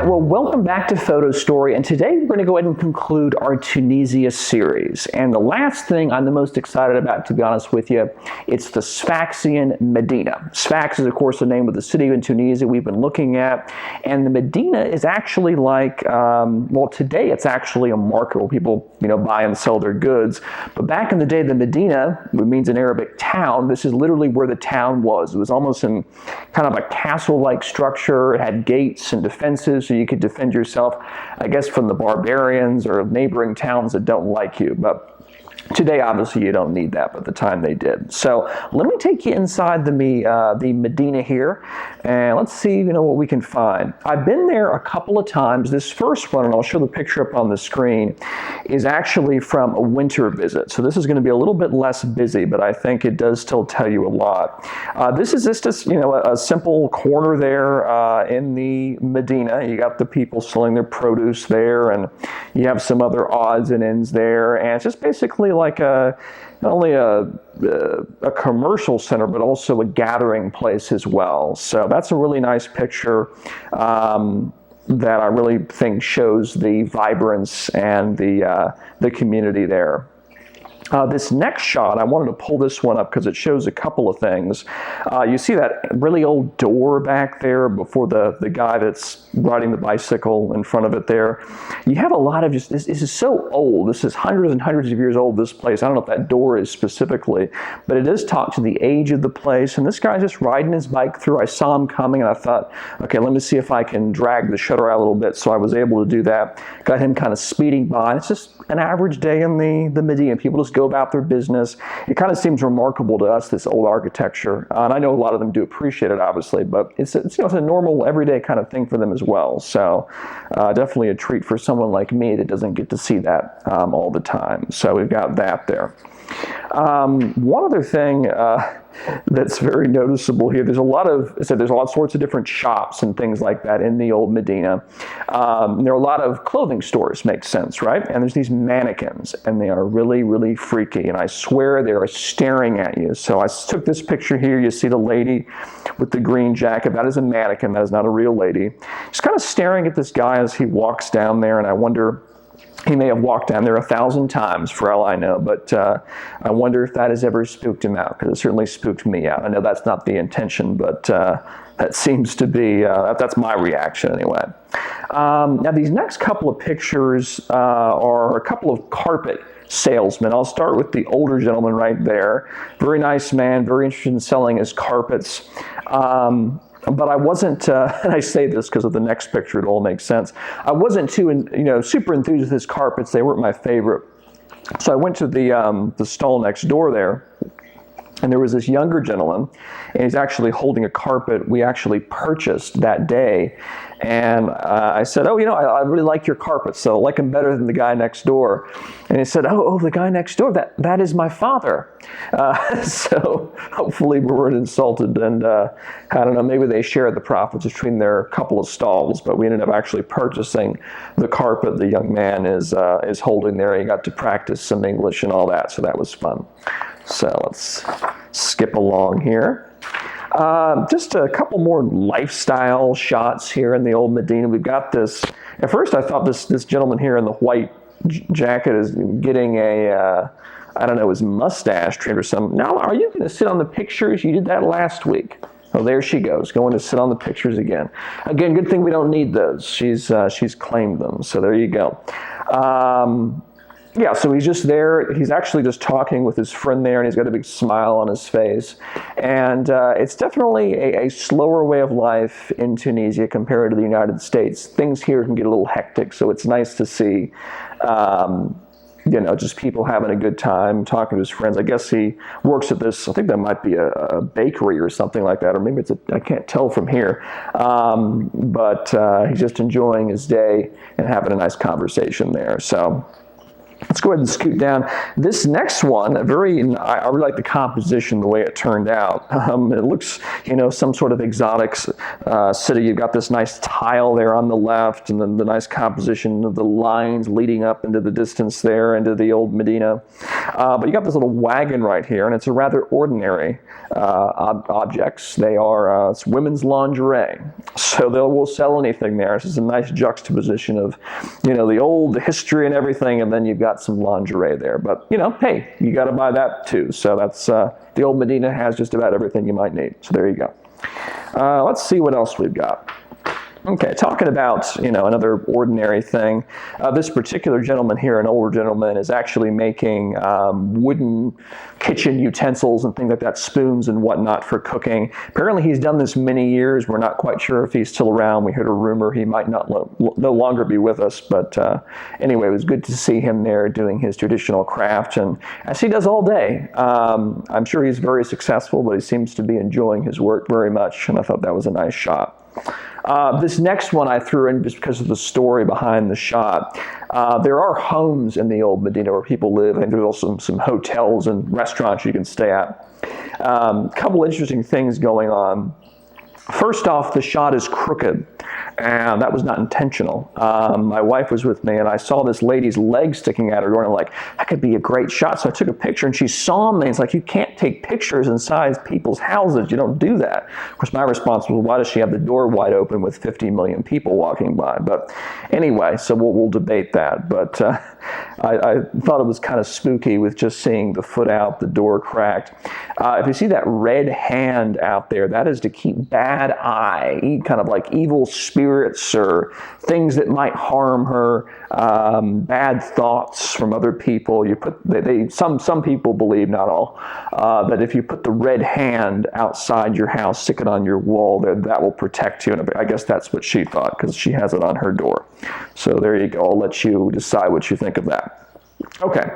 well, welcome back to Photo Story, and today we're going to go ahead and conclude our Tunisia series. And the last thing I'm the most excited about, to be honest with you, it's the Sfaxian Medina. Sfax is, of course, the name of the city in Tunisia we've been looking at, and the Medina is actually like, well, today it's actually a market where people, buy and sell their goods. But back in the day, the Medina, which means an Arabic town, this is literally where the town was. It was almost in kind of a castle-like structure. It had gates and defenses, so you could defend yourself, I guess, from the barbarians or neighboring towns that don't like you. But today, obviously, you don't need that, but at the time they did. So let me take you inside the Medina here, and let's see, what we can find. I've been there a couple of times. This first one, and I'll show the picture up on the screen, is actually from a winter visit. So this is going to be a little bit less busy, but I think it does still tell you a lot. This is just a simple corner there in the Medina. You got the people selling their produce there, and you have some other odds and ends there, and it's just basically like not only a commercial center, but also a gathering place as well. So that's a really nice picture that I really think shows the vibrance and the community there. This next shot, I wanted to pull this one up because it shows a couple of things. You see that really old door back there before the guy that's riding the bicycle in front of it there. You have a lot of this is so old. This is hundreds and hundreds of years old, this place. I don't know if that door is specifically, but it does talk to the age of the place. And this guy's just riding his bike through. I saw him coming and I thought, okay, let me see if I can drag the shutter out a little bit. So I was able to do that. Got him kind of speeding by. It's just an average day in the Medina. People just go about their business. It kind of seems remarkable to us, this old architecture. And I know a lot of them do appreciate it, obviously, but it's a normal, everyday kind of thing for them as well. So definitely a treat for someone like me that doesn't get to see that all the time. So we've got that there. One other thing that's very noticeable here, there's a lot of sorts of different shops and things like that in the old Medina. There are a lot of clothing stores, makes sense, right? And there's these mannequins, and they are really, really freaky, and I swear they are staring at you. So I took this picture here. You see the lady with the green jacket. That is a mannequin. That is not a real lady. Just kind of staring at this guy as he walks down there, and I wonder, he may have walked down there 1,000 times for all I know, but I wonder if that has ever spooked him out, because it certainly spooked me out. I know that's not the intention, but that seems to be, that's my reaction anyway. Now these next couple of pictures are a couple of carpet salesmen. I'll start with the older gentleman right there. Very nice man, very interested in selling his carpets. But I wasn't, and I say this because of the next picture, it all makes sense. I wasn't too, super enthused with his carpets. They weren't my favorite. So I went to the stall next door there, and there was this younger gentleman, and he's actually holding a carpet we actually purchased that day. And I said, oh, I really like your carpet, so I like him better than the guy next door. And he said, oh, the guy next door, that is my father. So hopefully we weren't insulted, and I don't know, maybe they shared the profits between their couple of stalls, but we ended up actually purchasing the carpet the young man is holding there. He got to practice some English and all that, so that was fun. So let's skip along here. Just a couple more lifestyle shots here in the old Medina. We've got this. At first, I thought this gentleman here in the white jacket is getting a, I don't know, his mustache trimmed or something. Now, are you going to sit on the pictures? You did that last week. Oh, there she goes, going to sit on the pictures again. Again, good thing we don't need those. She's claimed them, so there you go. Yeah, so he's just there. He's actually just talking with his friend there, and he's got a big smile on his face. And it's definitely a slower way of life in Tunisia compared to the United States. Things here can get a little hectic, so it's nice to see, just people having a good time, talking to his friends. I guess he works at this, I think that might be a bakery or something like that, or maybe I can't tell from here. But he's just enjoying his day and having a nice conversation there. So Let's go ahead and scoot down. This next one, I really like the composition, the way it turned out. It looks, some sort of exotic city. You've got this nice tile there on the left, and then the nice composition of the lines leading up into the distance there, into the old Medina. But you got this little wagon right here, and it's a rather ordinary objects. They are it's women's lingerie, so they will sell anything there. This is a nice juxtaposition of, the history and everything, and then you've got some lingerie there. But, hey, you got to buy that too. So that's, the old Medina has just about everything you might need. So there you go. Let's see what else we've got. Okay, talking about, another ordinary thing. This particular gentleman here, an older gentleman, is actually making wooden kitchen utensils and things like that, spoons and whatnot for cooking. Apparently he's done this many years. We're not quite sure if he's still around. We heard a rumor he might no longer be with us. But anyway, it was good to see him there doing his traditional craft, and as he does all day. I'm sure he's very successful, but he seems to be enjoying his work very much, and I thought that was a nice shot. This next one I threw in just because of the story behind the shot. There are homes in the old Medina where people live, and there's also some hotels and restaurants you can stay at. A couple interesting things going on. First off, the shot is crooked, and that was not intentional. My wife was with me, and I saw this lady's leg sticking out her door, and I'm like, that could be a great shot. So I took a picture, and she saw me. It's like, you can't take pictures inside people's houses. You don't do that. Of course, my response was, why does she have the door wide open with 50 million people walking by? But anyway, so we'll debate that. But I thought it was kind of spooky with just seeing the foot out, the door cracked. If you see that red hand out there, that is to keep bad eye, kind of like evil spirits or things that might harm her, bad thoughts from other people. Some people believe, not all, that if you put the red hand outside your house, stick it on your wall, that will protect you. And I guess that's what she thought, because she has it on her door. So there you go. I'll let you decide what you think of that. Okay,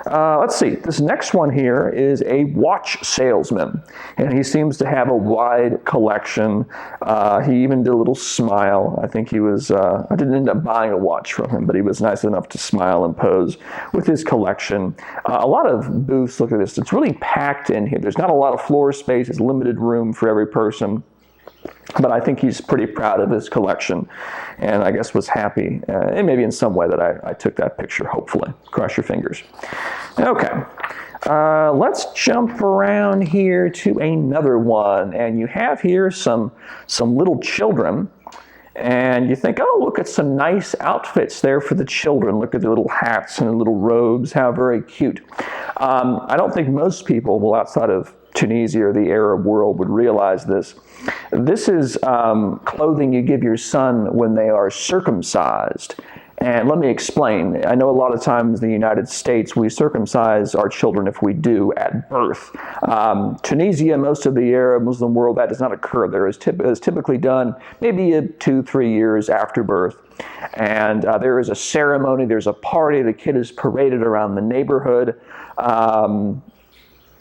let's see. This next one here is a watch salesman, and he seems to have a wide collection. He even did a little smile. I think he was, I didn't end up buying a watch from him, but he was nice enough to smile and pose with his collection. A lot of booths, look at this. It's really packed in here. There's not a lot of floor space. It's limited room for every person. But I think he's pretty proud of his collection, and I guess was happy, and maybe in some way that I took that picture, hopefully. Cross your fingers. Okay, let's jump around here to another one, and you have here some little children, and you think, oh, look at some nice outfits there for the children. Look at the little hats and the little robes, how very cute. I don't think most people, well, outside of Tunisia or the Arab world, would realize this. This is clothing you give your son when they are circumcised. And let me explain. I know a lot of times in the United States, we circumcise our children if we do at birth. Tunisia, most of the Arab Muslim world, that does not occur. There is typically done maybe 2-3 years after birth. And there is a ceremony, there's a party, the kid is paraded around the neighborhood,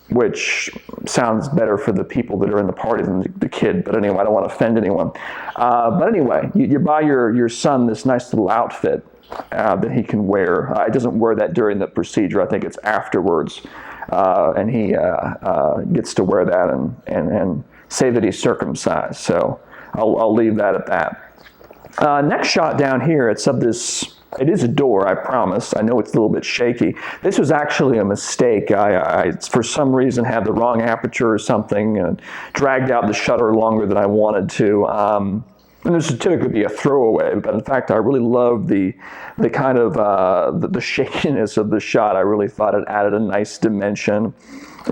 which sounds better for the people that are in the party than the kid. But anyway, I don't want to offend anyone. But anyway, you buy your son this nice little outfit that he can wear. He doesn't wear that during the procedure. I think it's afterwards. And he gets to wear that and say that he's circumcised. So I'll leave that at that. Next shot down here, it's of this. It is a door, I promise. I know it's a little bit shaky. This was actually a mistake. I for some reason, had the wrong aperture or something and dragged out the shutter longer than I wanted to. And this would typically be a throwaway, but in fact, I really loved the kind of the shakiness of the shot. I really thought it added a nice dimension.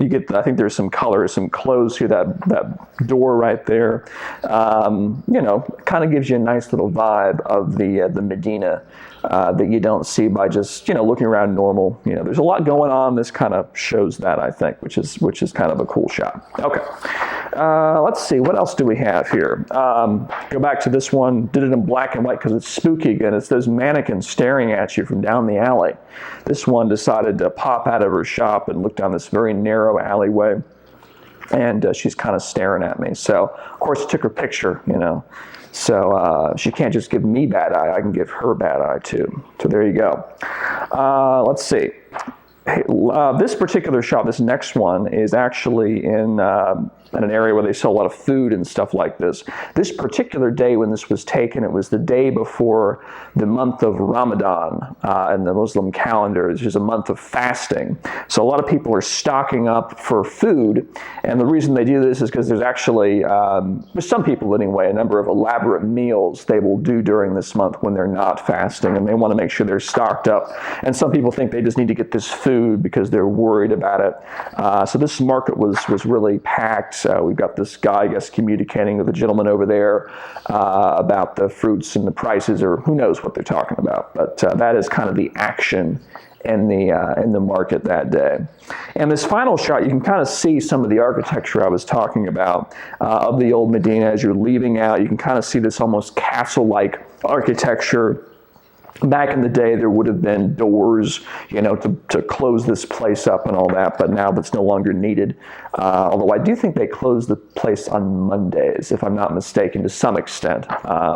You get, I think there's some color, some clothes here, that door right there. Kind of gives you a nice little vibe of the Medina that you don't see by just looking around normal. There's a lot going on. This kind of shows that, I think, which is kind of a cool shot. Okay, let's see, what else do we have here? Go back to this one. Did it in black and white because it's spooky again. It's those mannequins staring at you from down the alley. This one decided to pop out of her shop and look down this very narrow alleyway, and she's kind of staring at me. So, of course, I took her picture, So she can't just give me bad eye, I can give her bad eye too. So there you go. Let's see. This particular shop, this next one, is actually in an area where they sell a lot of food and stuff like this. This particular day when this was taken, it was the day before the month of Ramadan in the Muslim calendar, which is a month of fasting. So a lot of people are stocking up for food, and the reason they do this is because there's actually, for some people anyway, a number of elaborate meals they will do during this month when they're not fasting, and they want to make sure they're stocked up. And some people think they just need to get this food because they're worried about it. So this market was really packed. We've got this guy, I guess, communicating with a gentleman over there about the fruits and the prices, or who knows what they're talking about. But that is kind of the action in the market that day. And this final shot, you can kind of see some of the architecture I was talking about of the old Medina. As you're leaving out, you can kind of see this almost castle-like architecture. Back in the day, there would have been doors, to close this place up and all that, but now that's no longer needed. Although I do think they close the place on Mondays, if I'm not mistaken, to some extent.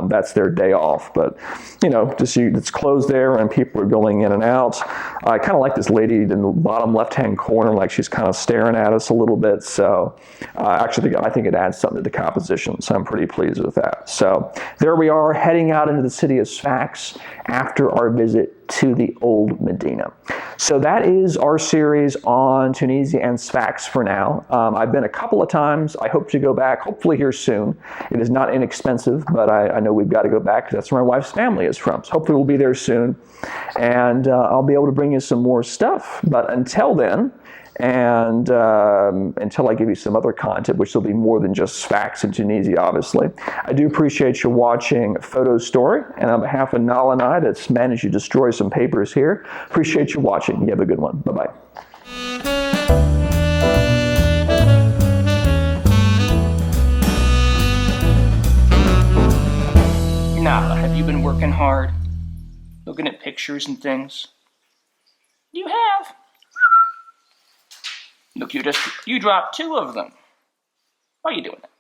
That's their day off, but it's closed there and people are going in and out. I kind of like this lady in the bottom left-hand corner, like she's kind of staring at us a little bit. So actually, I think it adds something to the composition, so I'm pretty pleased with that. So there we are, heading out into the city of Sfax after our visit to the old Medina. So that is our series on Tunisia and Sfax for now. I've been a couple of times. I hope to go back, hopefully here soon. It is not inexpensive, but I know we've got to go back because that's where my wife's family is from. So hopefully we'll be there soon, and I'll be able to bring you some more stuff. But until then, and until I give you some other content, which will be more than just Sfax in Tunisia, obviously. I do appreciate you watching Photo Story, and on behalf of Nala and I that's managed to destroy some papers here, appreciate you watching. You have a good one. Bye-bye. Nala, have you been working hard? Looking at pictures and things? You have. Look, you dropped 2 of them. Why are you doing that?